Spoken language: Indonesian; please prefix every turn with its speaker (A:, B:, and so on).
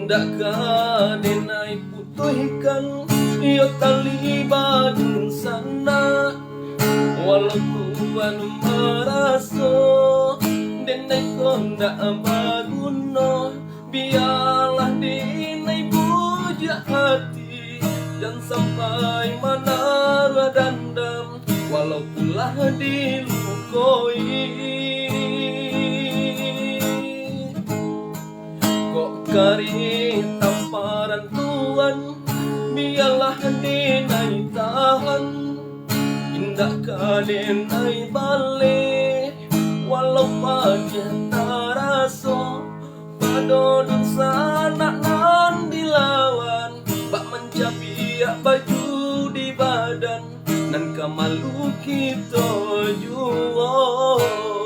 A: Indak kadenai putuhkan iyo tali badun sana, walau tuan meraso denai konda baguno, biarlah dinai buja hati dan sampai mana dandam, walau pulah dilukoi. Kok kari tamparan tuan, biarlah dinai tahan, indah kadenai balik, walau pagi taraso padodon sana nan dilawan, bak mencabiak baju di badan nan kamalu kita jual.